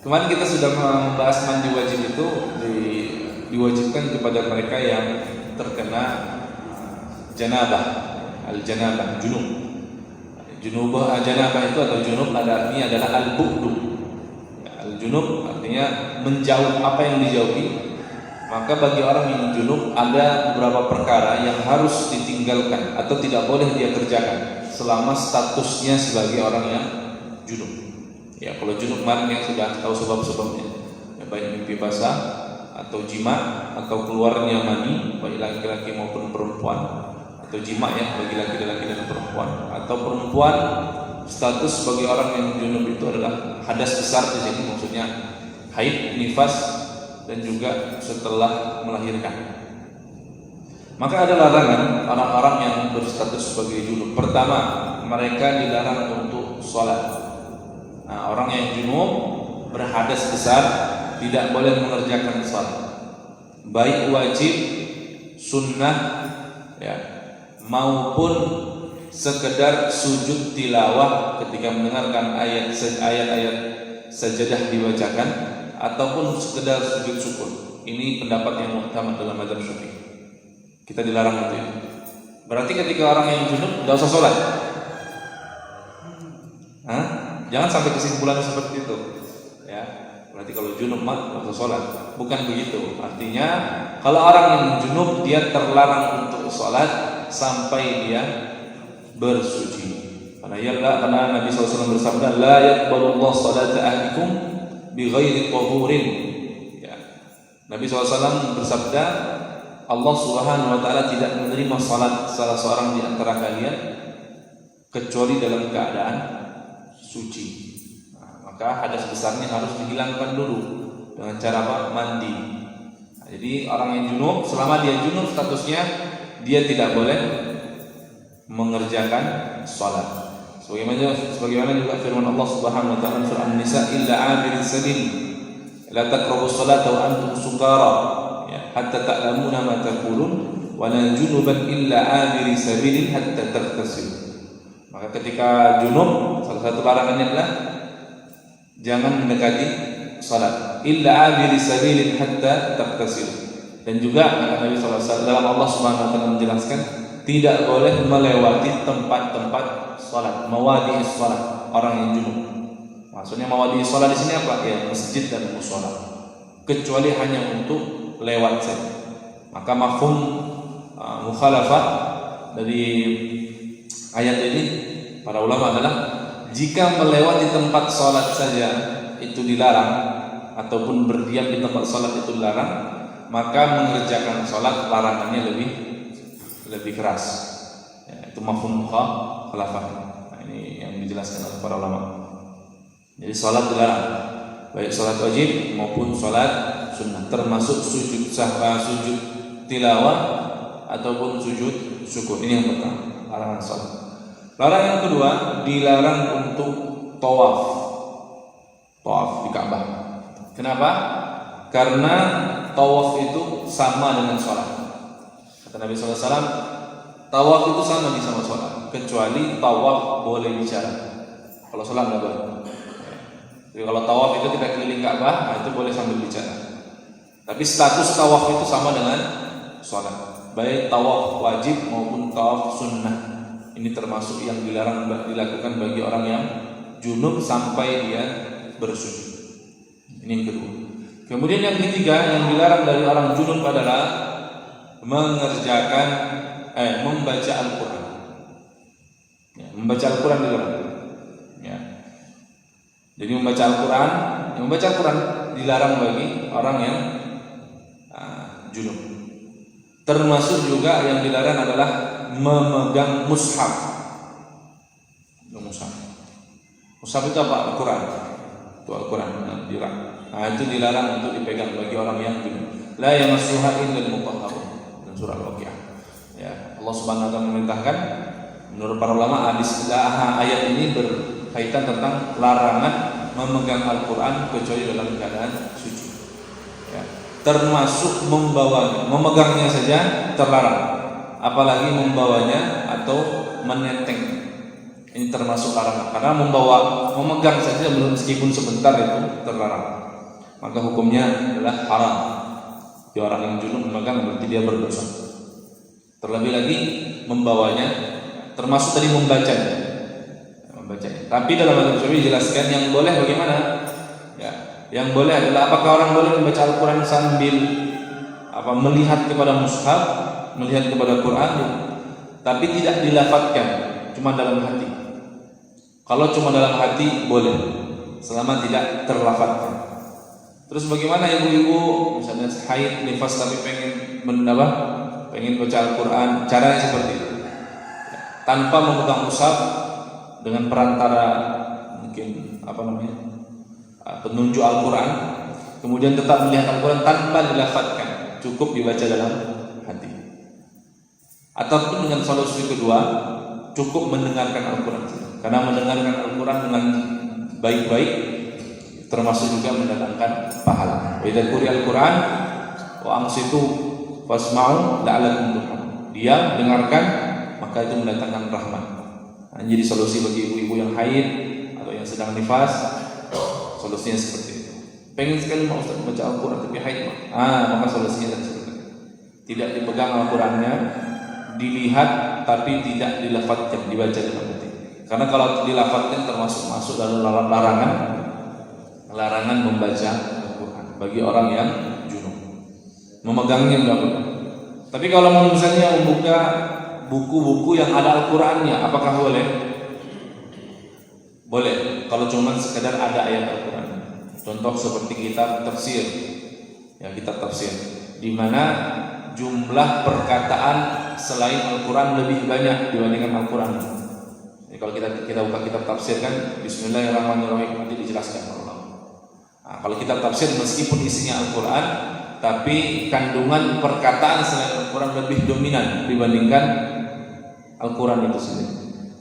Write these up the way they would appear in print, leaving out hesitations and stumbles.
Kemarin kita sudah membahas mandi wajib itu diwajibkan kepada mereka yang terkena janabah, al-janabah, junub. Janabah itu atau junub artinya adalah al-bu'du. Al-junub artinya menjauh, apa yang dijauhi. Maka bagi orang yang junub ada beberapa perkara yang harus ditinggalkan atau tidak boleh dia kerjakan selama statusnya sebagai orang yang junub. Ya, kalau junub kemarin yang sudah tahu sebab-sebabnya, ya, baik mimpi basah atau jima atau keluarnya mani bagi laki-laki maupun perempuan, atau jima ya bagi laki-laki dan perempuan, atau perempuan status sebagai orang yang junub itu adalah hadas besar di sini, maksudnya haid, nifas, dan juga setelah melahirkan. Maka ada larangan orang-orang yang berstatus sebagai junub. Pertama, mereka dilarang untuk sholat. Nah, orang yang junub berhadas besar tidak boleh mengerjakan sholat, baik wajib, sunnah, ya, maupun sekedar sujud tilawah ketika mendengarkan ayat-ayat sajadah dibacakan, ataupun sekedar sujud syukur. Ini pendapat yang utama dalam mazhab Syafi'i. Kita dilarang itu. Berarti ketika orang yang junub tidak usah sholat. Jangan sampai kesimpulan seperti itu. Ya, berarti kalau junub mah tidak usah sholat. Bukan begitu. Artinya kalau orang yang junub dia terlarang untuk sholat sampai dia bersuci. Karena Nabi SAW bersabda, la yaqbalullahu salata ahlikum bighairi tahurin. Ya. Nabi SAW bersabda, Allah Subhanahu wa taala tidak menerima salat salah seorang di antara kalian kecuali dalam keadaan suci. Nah, maka hadas besarnya harus dihilangkan dulu dengan cara apa? Mandi. Nah, jadi orang yang junub, selama dia junub statusnya dia tidak boleh mengerjakan salat. Sebagaimana juga firman Allah Subhanahu wa taala surah An-Nisa, illa 'abiris sabil la taqrabus salata wa antum sukara, ya, hatta ta'lamuna ma taqulun wa la junuban illa 'abiris sabil hatta taghtasil. Maka ketika junub, salah satu larangannya adalah jangan mendekati salat, illa 'abiris sabil hatta taghtasil. Dan juga Nabi sallallahu alaihi wasallam, Allah Subhanahu wa taala menjelaskan tidak boleh melewati tempat-tempat salat, mawadi salat orang yang junub. Maksudnya mawadi salat di sini apa? Ya, masjid dan mushola. Kecuali hanya untuk lewat saja. Maka mafhum mukhalafah dari ayat ini para ulama adalah jika melewati tempat salat saja itu dilarang, ataupun berdiam di tempat salat itu dilarang, maka mengerjakan salat larangannya lebih keras. Ya, itu mafhum mukhalafah. Nah, ini yang dijelaskan oleh para ulama. Jadi salat dilarang, baik salat wajib maupun salat sunnah, termasuk sujud sujud tilawah ataupun sujud syukur. Ini yang pertama, larangan salat. Larangan yang kedua, dilarang untuk tawaf di Ka'bah. Kenapa? Karena tawaf itu sama dengan salat. Kata Nabi SAW, tawaf itu sama salat, kecuali tawaf boleh bicara. Kalau salat nggak boleh. Jadi kalau tawaf itu kita keliling Ka'bah, itu boleh sambil bicara. Tapi status tawaf itu sama dengan salat, baik tawaf wajib maupun tawaf sunnah. Ini termasuk yang dilarang dilakukan bagi orang yang junub sampai dia bersujud. Ini yang kedua. Kemudian yang ketiga yang dilarang dari orang junub adalah membaca Al-Quran. Ya, membaca Al-Quran dilarang. Ya. Jadi membaca Al-Quran dilarang bagi orang yang junub. Termasuk juga yang dilarang adalah memegang mushaf. Mushaf itu apa? Al-Quran. Itu Al-Quran dilarang. Nah, itu dilarang untuk dipegang bagi orang yang junub. La yamassuha illal mutahharun. Surah Al-Waqiah. Ya, Allah Subhanahu wa taala memerintahkan, menurut para ulama ayat ini berkaitan tentang larangan memegang Al-Qur'an kecuali dalam keadaan suci. Ya, termasuk membawanya, memegangnya saja terlarang, apalagi membawanya atau menenteng. Ini termasuk larangan karena memegang saja meskipun sebentar itu terlarang. Maka hukumnya adalah haram. Di orang yang junub memegang berarti dia berdosa. Terlebih lagi membawanya, termasuk tadi membacanya. Tapi dalam hadis Nabi dijelaskan yang boleh bagaimana? Ya, yang boleh adalah apakah orang boleh membaca Al-Quran sambil melihat kepada mushaf, melihat kepada Quran, tapi tidak dilafadzkan, cuma dalam hati. Kalau cuma dalam hati boleh, selama tidak terlafadzkan. Terus bagaimana ibu-ibu misalnya haid, nifas tapi pengen baca Al-Quran, caranya seperti itu. Tanpa memegang mushaf dengan perantara mungkin penunjuk Al-Quran, kemudian tetap melihat Al-Quran tanpa dilafadzkan, cukup dibaca dalam hati. Ataupun dengan solusi kedua, cukup mendengarkan Al-Quran, karena mendengarkan Al-Quran dengan baik-baik termasuk juga mendatangkan pahala. Wa idza quri'a Al-Quran wa ansitu fasma'u la'allakum turhamun. Diam, dengarkan, maka itu mendatangkan rahmat. Nah, jadi solusi bagi ibu-ibu yang haid atau yang sedang nifas, solusinya seperti itu. Pengen sekali mau Ustaz baca Al-Quran tapi haid, maka solusinya seperti itu. Tidak dipegang Al-Qurannya, dilihat tapi tidak dilafadzkan, dibaca dalam hati. Karena kalau dilafadzkan termasuk masuk dalam larangan membaca Al-Quran bagi orang yang junub. Memegangnya enggak boleh. Tapi kalau misalnya membuka buku-buku yang ada Al-Qurannya, apakah boleh? Boleh, kalau cuma sekadar ada ayat Al-Quran. Contoh seperti kitab tafsir, ya kitab tafsir, di mana jumlah perkataan selain Al-Quran lebih banyak dibandingkan Al-Quran. Jadi kalau kita buka kitab tafsir kan, Bismillahirrahmanirrahim, nanti dijelaskan Allah. Nah, kalau kitab tafsir meskipun isinya Al-Quran, tapi kandungan perkataan selain Al-Quran lebih dominan dibandingkan Al-Quran itu sendiri.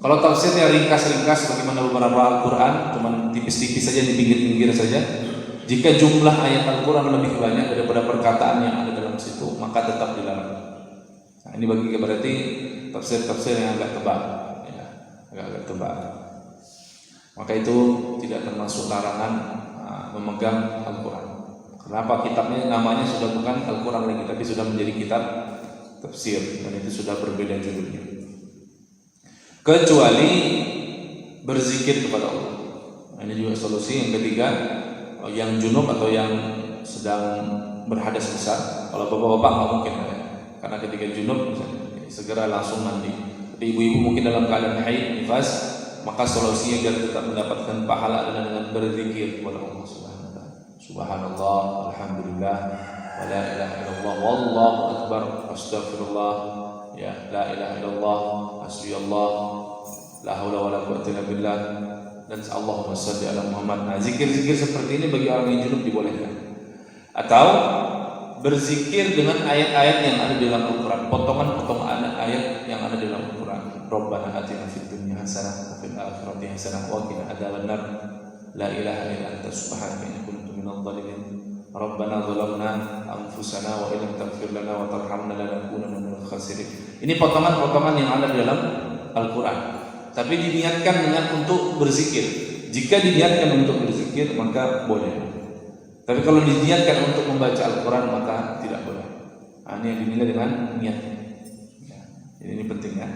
Kalau tafsirnya ringkas-ringkas bagaimana beberapa Al-Quran, cuma tipis-tipis saja di pinggir-pinggir saja. Jika jumlah ayat Al-Quran lebih banyak daripada perkataan yang ada dalam situ, maka tetap dilarang. Nah, ini berarti tafsir-tafsir yang agak tebal, ya, agak tebal. Maka itu tidak termasuk larangan memegang Al-Quran. Kenapa? Kitabnya namanya sudah bukan Al-Quran lagi, tapi sudah menjadi kitab tafsir, dan itu sudah berbeda judulnya. Kecuali berzikir kepada Allah. Nah, ini juga solusi yang ketiga. Yang junub atau yang sedang berhadas besar, kalau bapak-bapak nggak mungkin ya. Karena ketika junub segera langsung mandi. Tapi ibu-ibu mungkin dalam keadaan haid, nifas, maka solusinya agar tetap mendapatkan pahala adalah dengan berzikir kepada Allah Subhanahu wa taala. Subhanallah, alhamdulillah, wa la ilaha illallah, wallahu akbar, astaghfirullah, ya la ilaha illallah, hasbiyallah, la haula wala quwwata illa billah, dan Allahumma shalli ala Muhammad. Nah, zikir-zikir seperti ini bagi orang yang junub dibolehkan. Atau berzikir dengan ayat-ayat yang ada di dalam Al-Quran, potongan-potongan ayat yang ada di dalam Al-Quran. Rabbana atina fid dunya hasanah wa fil akhirati hasanah wa qina adzabannar. La ilaha illa anta subhanaka inni kuntu minadh dhalimin. Rabbana zalamna anfusana wa illam taghfir lana wa tarhamna lanakunanna minal khasirin. Ini potongan-potongan yang ada di dalam Al-Quran. Tapi diniatkan dengan untuk berzikir. Jika diniatkan untuk berzikir maka boleh. Tapi kalau diniatkan untuk membaca Al-Quran maka tidak boleh. Nah, ini yang dinilai dengan niat. Ya, jadi ini penting ya.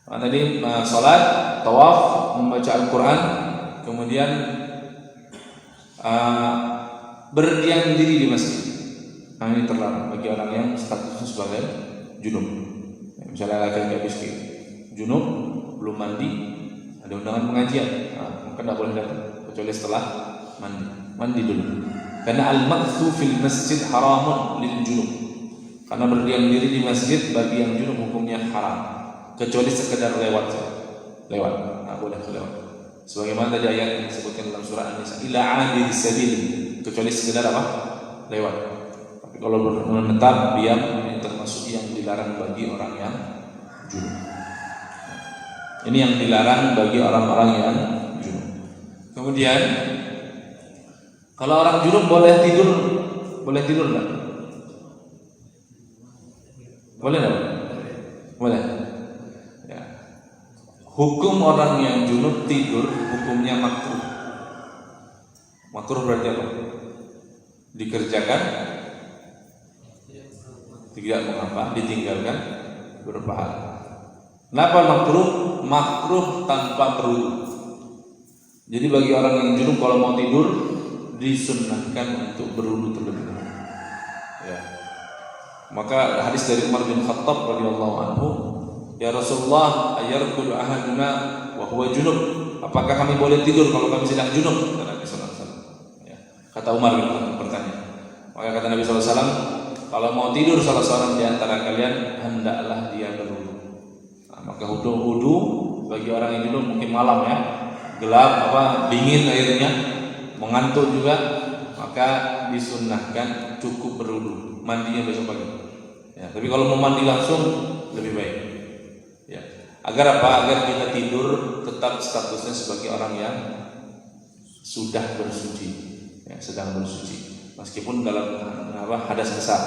Nah, tadi salat, tawaf, membaca Al-Quran, kemudian berdiam diri di masjid. Nah, ini terlarang bagi orang yang statusnya sebagai junub. Misalnya laki-laki habis junub, belum mandi, ada undangan pengajian, maka tidak boleh datang kecuali setelah mandi dulu. Karena al-makthu fil masjid haramun lil junub. Karena berdiam diri di masjid bagi yang junub hukumnya haram, kecuali sekedar lewat, nggak boleh lewat. Sebagaimana tadi ayat yang disebutkan dalam surah An-Nisa, ila abir sabil, kecuali sekedar apa? Lewat. Tapi kalau menetap diam, ini termasuk yang dilarang bagi orang yang junub. Ini yang dilarang bagi orang-orang yang junub. Kemudian kalau orang junub boleh tidur enggak? Boleh enggak? Boleh. Ya. Hukum orang yang junub tidur hukumnya makruh. Makruh berarti apa? Dikerjakan tidak mengapa, ditinggalkan berpahala. Kenapa makruh? Makruh tanpa berwudu. Jadi bagi orang yang junub kalau mau tidur disunnahkan untuk berwudu terlebih dahulu. Ya. Maka hadis dari Umar bin Khattab radhiyallahu anhu, ya Rasulullah, ayarqud ahaduna wa huwa junub? Apakah kami boleh tidur kalau kami sedang junub? Kata Nabi sallallahu alaihi wasallam. Ya. Kata Umar bin Khattab bertanya. Maka kata Nabi sallallahu alaihi wasallam, kalau mau tidur salah seorang di antara kalian hendaklah dia berwudu. Nah, maka wudu bagi orang yang junub mungkin malam ya, gelap dingin airnya, mengantuk juga, maka disunnahkan cukup berwudu, mandinya besok pagi. Ya, tapi kalau mau mandi langsung lebih baik. Ya. Agar apa? Agar kita tidur tetap statusnya sebagai orang yang sudah bersuci, ya, sedang bersuci. Meskipun dalam hadas besar,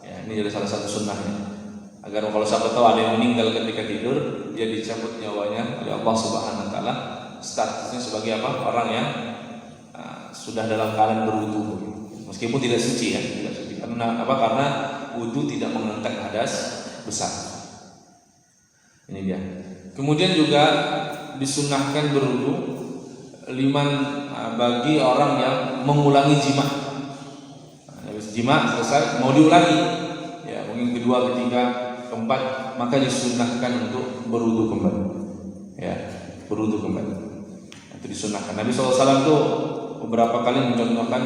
ya, ini jadi salah satu sunnahnya. Agar kalau siapa tahu ada yang meninggal ketika tidur, dia dicabut nyawanya oleh Allah Subhanahu Wa Taala, statusnya sebagai apa? Orang yang sudah dalam keadaan berwudu, meskipun tidak suci ya, tidak suci. Karena apa? Karena wudu tidak mengangkat hadas besar. Ini dia. Kemudian juga disunnahkan berwudu bagi orang yang mengulangi jima. Habis jima selesai mau diulangi, ya mungkin kedua, ketiga, keempat, maka disunnahkan untuk berwudu kembali. Ya, berwudu kembali. Itu disunnahkan. Nabi SAW itu beberapa kali mencontohkan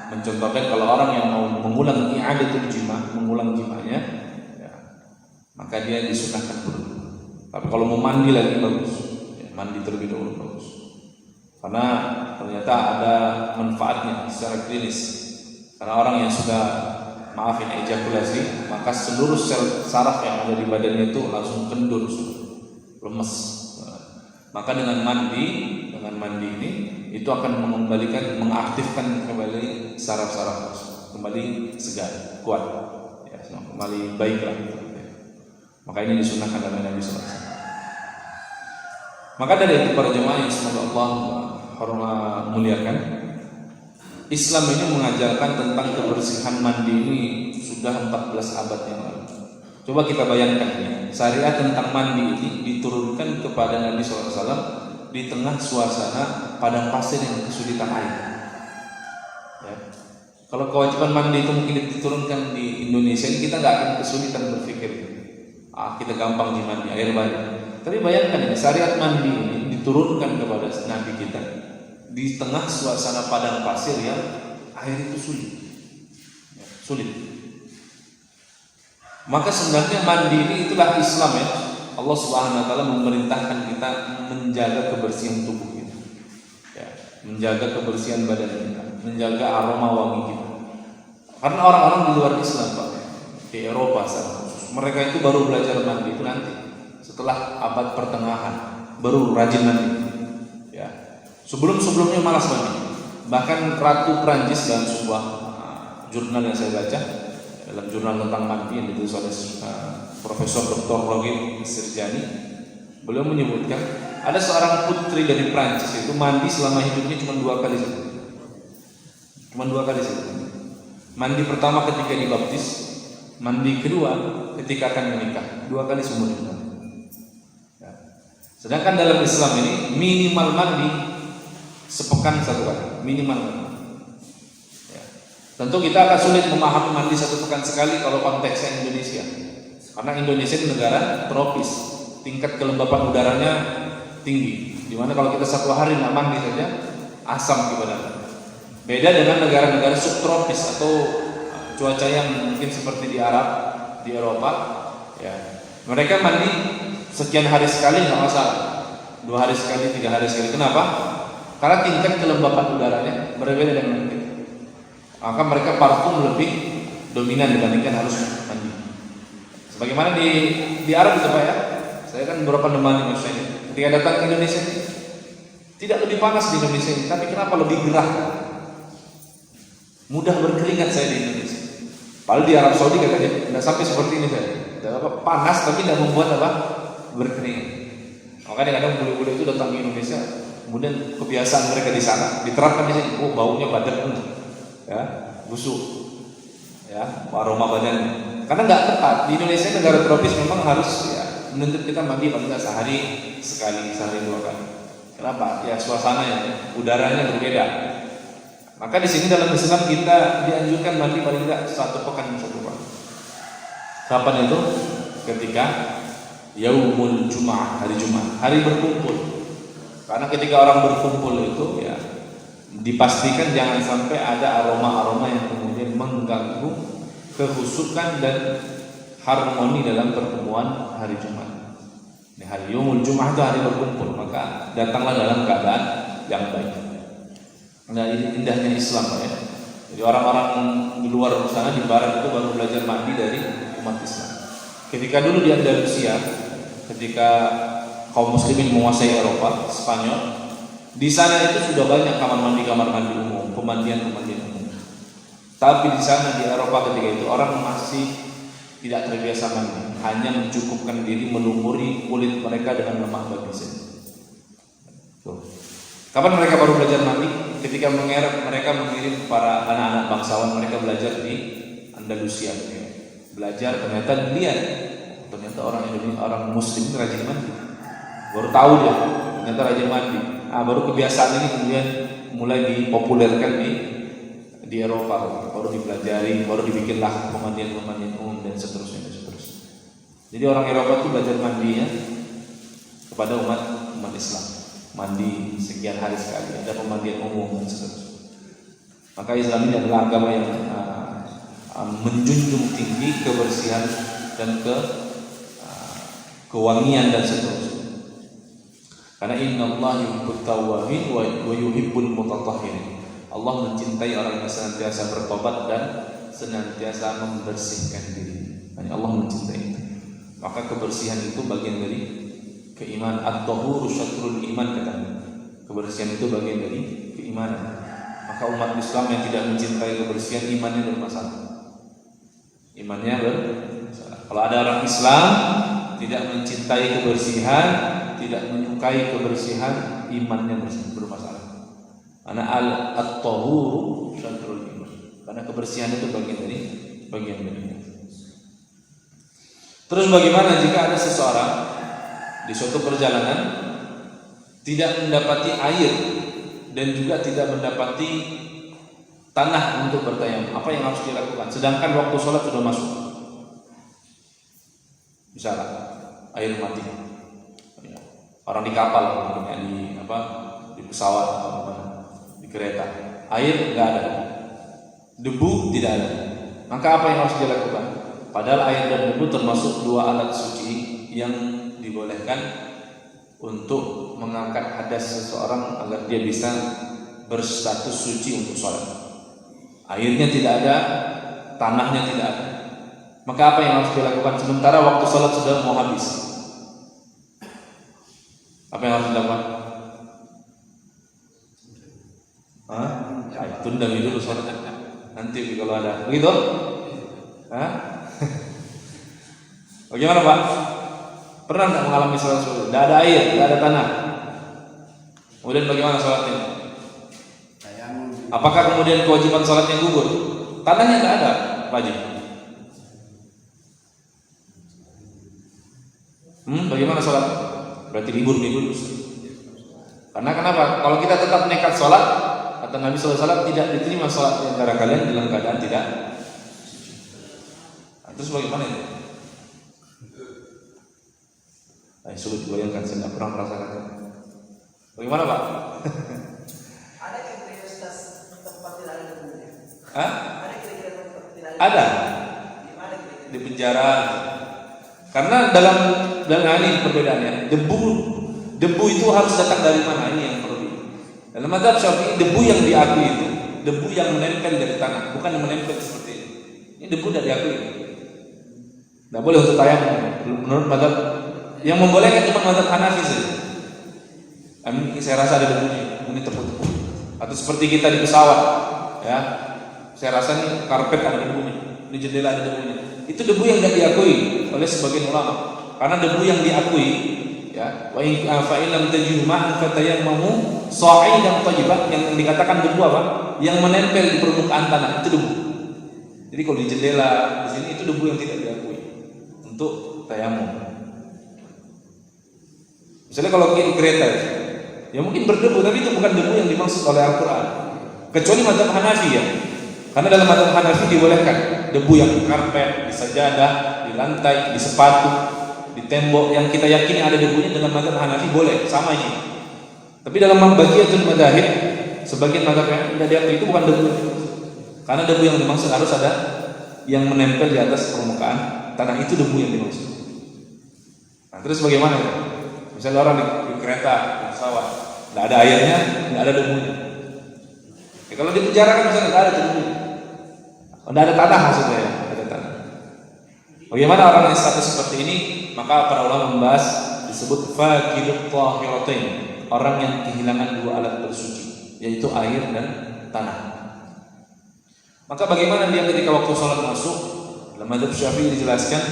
mencontohkan kalau orang yang mau mengulang i'adatul jima, mengulang jimanya, ya, maka dia disunnahkan berwudu. Tapi kalau mau mandi lagi bagus, ya, mandi terlebih dahulu bagus. Karena ternyata ada manfaatnya secara klinis. Karena orang yang sudah ejakulasi, maka seluruh sel saraf yang ada di badannya itu langsung kendur, lemes. Maka dengan mandi ini itu akan mengaktifkan kembali saraf-saraf, kembali segar, kuat, ya, kembali baiklah. Maka ini disunahkan oleh Nabi SAW. Maka dari itu para jemaah yang semoga Allah muliakan, Islam ini mengajarkan tentang kebersihan mandi ini sudah 14 abad yang lalu. Coba kita bayangkan ya, syariat tentang mandi ini diturunkan kepada Nabi SAW di tengah suasana padang pasir yang kesulitan air. Ya. Kalau kewajiban mandi itu mungkin diturunkan di Indonesia, kita nggak akan kesulitan berpikir, kita gampang dimandi air banyak. Tapi bayangkan ya, syariat mandi ini diturunkan kepada Nabi kita di tengah suasana padang pasir yang air itu sulit, ya, sulit. Maka sebenarnya mandi ini itulah Islam ya. Allah Subhanahu Wa Taala memerintahkan kita menjaga kebersihan tubuh kita, ya, menjaga kebersihan badan kita, menjaga aroma wangi kita. Karena orang-orang di luar Islam Pak, di Eropa mereka itu baru belajar mandi itu nanti setelah abad pertengahan, baru rajin mandi. Ya. Sebelumnya malas mandi. Bahkan Ratu Prancis dalam sebuah jurnal yang saya baca, dalam jurnal tentang mandi yang ditulis oleh Profesor Dr. Roger Serjani, beliau menyebutkan ada seorang putri dari Prancis itu mandi selama hidupnya cuma 2 kali saja. Cuma 2 kali saja. Mandi pertama ketika dibaptis, mandi kedua ketika akan menikah. 2 kali seumur hidup. Ya. Sedangkan dalam Islam ini minimal mandi sepekan 1 kali, minimal. Ya. Tentu kita akan sulit memahami mandi 1 pekan sekali kalau konteksnya Indonesia. Karena Indonesia itu negara tropis, tingkat kelembapan udaranya tinggi. Dimana kalau kita 1 hari nggak mandi saja, asam di badan. Beda dengan negara-negara subtropis atau cuaca yang mungkin seperti di Arab, di Eropa, ya. Mereka mandi sekian hari sekali nggak masalah, 2 hari sekali, 3 hari sekali. Kenapa? Karena tingkat kelembapan udaranya berbeda dengan kita. Maka mereka parfum lebih dominan dibandingkan harus mandi. Bagaimana di Arab itu Pak ya? Saya kan beberapa menemani maksudnya. Ketika datang ke Indonesia, tidak lebih panas di Indonesia, tapi kenapa lebih gerah? Mudah berkeringat saya di Indonesia. Padahal di Arab Saudi katanya tidak sampai seperti ini saya. Tidak apa panas tapi tidak membuat apa berkeringat. Makanya kadang bule-bule itu datang ke Indonesia, kemudian kebiasaan mereka di sana diterapkan di sini. Oh, baunya badan ya, busuk, ya, aroma badannya. Karena nggak tepat di Indonesia, negara tropis, memang harus ya menuntut kita mandi paling nggak sehari sekali, sehari 2 kali. Kenapa? Ya suasananya, udaranya berbeda. Maka di sini dalam Islam kita dianjurkan mandi paling nggak 1 pekan 1 kali. Kapan itu? Ketika Yaumul Jum'ah, hari Jumat, hari berkumpul. Karena ketika orang berkumpul itu ya dipastikan jangan sampai ada aroma-aroma yang kemudian mengganggu kehusukan dan harmoni dalam pertemuan hari Jumat. Ini hari Yaumul Jum'ah itu hari berkumpul, maka datanglah dalam keadaan yang baik. Nah, ini indahnya Islam ya. Jadi orang-orang di luar sana di barat itu baru belajar mandi dari umat Islam. Ketika dulu di Andalusia, ketika kaum muslimin menguasai Eropa, Spanyol, di sana itu sudah banyak kamar mandi umum, pemandian umum. Tapi di sana di Eropa ketika itu orang masih tidak terbiasa mandi, hanya mencukupkan diri melumuri kulit mereka dengan lemak babi saja. Kapan mereka baru belajar mandi? Ketika mereka mengirim para anak-anak bangsawan mereka belajar di Andalusia. Belajar ternyata dilihat, ternyata orang Indonesia, orang Muslim rajin mandi. Baru tahu dia, ternyata rajin mandi. Baru kebiasaan ini kemudian mulai dipopulerkan di Eropa, baru dipelajari, baru dibikinlah pemandian-pemandian umum dan seterusnya. Jadi orang Eropa itu belajar mandinya kepada umat Islam. Mandi sekian hari sekali, ada pemandian umum dan seterusnya. Maka Islam ini adalah agama yang menjunjung tinggi kebersihan dan kewangian dan seterusnya. Karena innallaha yuhibbut tawwabin wa yuhibbul mutatahhirin. Allah mencintai orang yang senantiasa bertobat dan senantiasa membersihkan diri. Allah mencintai itu. Maka kebersihan itu bagian dari keimanan. At-tahuru syatrul iman, katanya. Kebersihan itu bagian dari keimanan. Maka umat Islam yang tidak mencintai kebersihan, imannya bermasalah. Imannya bermasalah. Kalau ada orang Islam tidak mencintai kebersihan, tidak menyukai kebersihan, imannya bermasalah. Karena at-tahuru syatrul iman. Karena kebersihan itu bagian dari Terus bagaimana jika ada seseorang di suatu perjalanan tidak mendapati air dan juga tidak mendapati tanah untuk bertayamum? Apa yang harus dilakukan? Sedangkan waktu sholat sudah masuk. Misalnya air mati, orang di kapal, di pesawat, di kereta, air nggak ada, debu tidak ada. Maka apa yang harus dilakukan? Padahal air dan debu termasuk 2 alat suci yang dibolehkan untuk mengangkat hadas seseorang agar dia bisa berstatus suci untuk sholat. Airnya tidak ada, tanahnya tidak ada. Maka apa yang harus dilakukan sementara waktu sholat sudah mau habis? Apa yang harus dilakukan? Tunda dulu sholatnya. Nanti kalau ada, begitu? Bagaimana Pak? Pernah nggak mengalami sholat subuh? Tidak ada air, tidak ada tanah. Kemudian bagaimana sholatnya? Apakah kemudian kewajiban sholatnya gugur? Tanahnya tidak ada, Pak Haji. Bagaimana sholat? Berarti libur. Karena kenapa? Kalau kita tetap nekat sholat, kata Nabi SAW, tidak diterima sholat di antara kalian dalam keadaan tidak. Terus bagaimana itu? Sulit dibayangkan, saya tidak pernah merasakan. Bagaimana Pak? Ada kira-kira tempat tidak ada debunya? Ada kira-kira tempat tidak ada? Ada. Di penjara. Karena dalam ini perbedaannya. Debu itu harus datang dari mana? Ini yang perlu. Dalam mazhab Syafi'i, debu yang diakui itu debu yang menempel dari tanah, bukan yang menempel seperti ini. Ini debu tidak diakui. Tidak boleh untuk tayamum. Menurut mazhab yang membolehkan cuma mazhab Hanafi saja. Saya rasa ada debunya, ini tepuk-tepuk. Atau seperti kita di pesawat, ya. Saya rasa ini karpet ada debunya, di jendela ada debunya. Itu debu yang tidak diakui oleh sebagian ulama. karena debu yang diakui, ya. Wa in fa illam tajidu ma'an fatayammamu sa'idan thayyiban, yang dikatakan debu apa? Yang menempel di permukaan tanah itu debu. Jadi kalau di jendela di sini itu debu yang tidak diakui untuk tayamum. Misalnya kalau di kereta, ya mungkin berdebu, tapi itu bukan debu yang dimaksud oleh Al-Quran. Kecuali mazhab Hanafi ya, karena dalam mazhab Hanafi dibolehkan debu yang di karpet, di sajadah, di lantai, di sepatu, di tembok yang kita yakini ada debunya, dalam mazhab Hanafi boleh, sama aja. Tapi dalam bagiatul madzahib, sebagian mazhab yang tidak diakui itu bukan debu, karena debu yang dimaksud harus ada yang menempel di atas permukaan tanah, itu debu yang dimaksud. Nah, terus bagaimana ya? Misalnya orang di kereta, di pesawat, tidak ada airnya, tidak ada debunya. Ya, kalau di penjara kan misalnya tidak ada debunya, tidak ada tanah maksudnya ya, ada tanah. Bagaimana orang yang status seperti ini? Maka para ulama membahas disebut faqidut tahiratain, orang yang kehilangan dua alat bersuci, yaitu air dan tanah. Maka bagaimana dia ketika waktu sholat masuk? Dalam mazhab Syafi'i dijelaskan,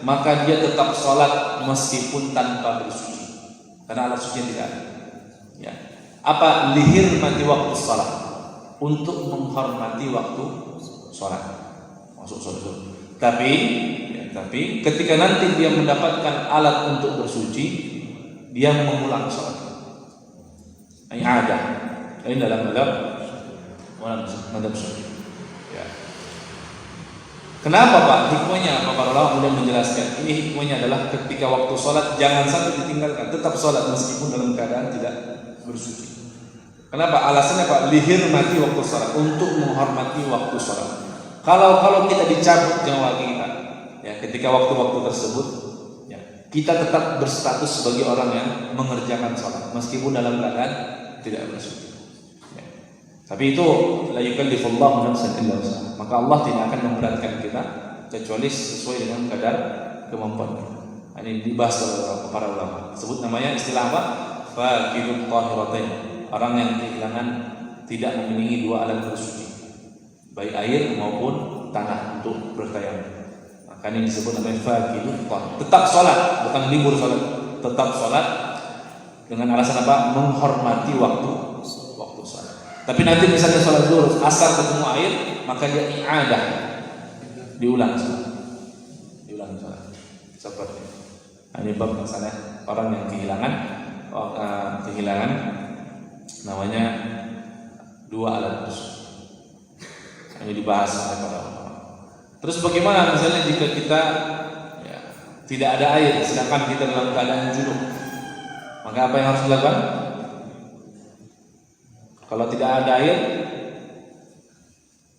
maka dia tetap sholat meskipun tanpa bersuci, karena alat suci yang tidak ada. Ya. Apa? Lihirmati waktu sholat, untuk menghormati waktu sholat, masuk sholat. Tapi ketika nanti dia mendapatkan alat untuk bersuci, dia mengulang sholat. Ini ada. Ini dalam mazhab Syafi'i. Ya. Kenapa Pak? Hikmahnya apa? Para ulama kemudian menjelaskan. Ini hikmahnya adalah ketika waktu sholat jangan sampai ditinggalkan, tetap sholat meskipun dalam keadaan tidak bersuci. Kenapa? Alasannya Pak, lihirmati waktu sholat, untuk menghormati waktu sholat. Kalau kita dicabut nyawa kita, ya ketika waktu-waktu tersebut, ya kita tetap berstatus sebagai orang yang mengerjakan sholat meskipun dalam keadaan tidak bersuci. Tapi itu la yukallifullahu nafsan illa wus'aha. Maka Allah tidak akan memberatkan kita kecuali sesuai dengan kadar kemampuan kita. Ini dibahas oleh para ulama. Sebut namanya istilah apa? Faqidut tahiratain. Orang yang kehilangan, tidak memiliki dua alat bersuci, baik air maupun tanah untuk bertayamum. Maka ini disebut namanya faqidut tahiratain. Tetap sholat, bukan libur sholat. Tetap sholat dengan alasan apa? Menghormati waktu sholat. Tapi nanti misalnya sholat zuhur asar ketemu air, maka dia i'adah, diulang sholat. Seperti ini bab masalah orang yang kehilangan namanya dua alat bersuci. Ini dibahas oleh para ulama. Terus bagaimana misalnya jika kita ya, tidak ada air, sedangkan kita dalam keadaan junub, maka apa yang harus dilakukan? Kalau tidak ada air,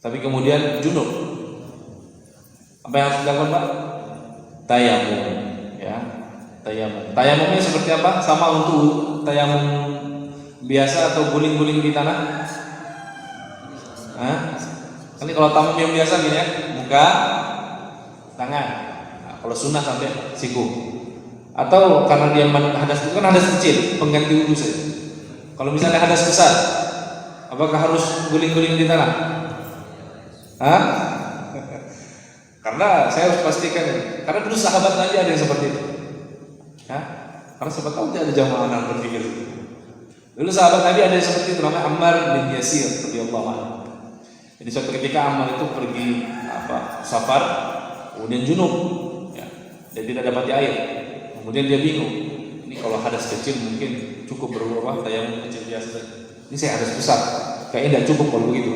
tapi kemudian junub, apa yang harus dilakukan Pak? Tayamum, ya. Tayamumnya seperti apa? Sama untuk tayamum biasa atau guling-guling di tanah? Ini kalau tayamum yang biasa gini ya, muka, tangan. Nah, kalau sunnah sampai siku. Atau karena dia hadas itu kan hadas kecil, pengganti wudu saja. Kalau misalnya hadas besar, apakah harus guling-guling di tanah? Karena saya harus pastikan ini. Karena dulu sahabat Nabi ada yang seperti itu. Karena sahabat tahu tidak ada jamaah yang berpikir itu. Dulu sahabat Nabi ada yang seperti itu, namanya Ammar bin Yasir radhiyallahu anhu. Jadi suatu ketika Ammar itu pergi safar, kemudian junub, ya, dan tidak dapat air. Kemudian dia bingung. Ini kalau hadas kecil mungkin cukup berubah tayamum kecil biasa. Ini saya hadas besar, kayaknya tidak cukup kalau begitu.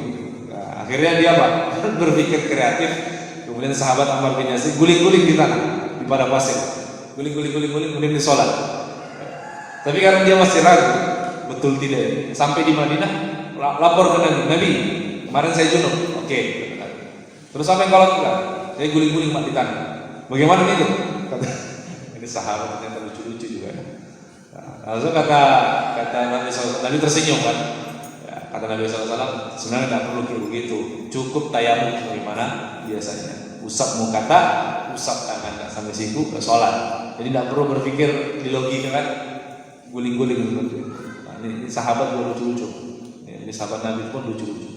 Nah, akhirnya dia berpikir kreatif. Kemudian sahabat Ammar bin Yasir guling-guling di tanah, di padang pasir, guling-guling, kemudian di sholat. Tapi karena dia masih ragu, betul tidak. Sampai di Madinah, lapor ke Nabi, kemarin saya junub. Oke. Terus apa yang kau lakukan? Saya guling-guling di tanah. Bagaimana itu? Ini sahabat yang lucu-lucu juga. Nah, langsung kata Nabi SAW, Nabi tersenyum kan? Ya, kata Nabi SAW, sebenarnya tidak perlu kayak begitu, cukup tayamum bagaimana biasanya. Usap muka, usap tangan sampai siku, ke sholat. Jadi tidak perlu berpikir di logika kan, guling-guling seperti itu. Nah, ini sahabat juga lucu-lucu. Ini sahabat Nabi pun lucu-lucu.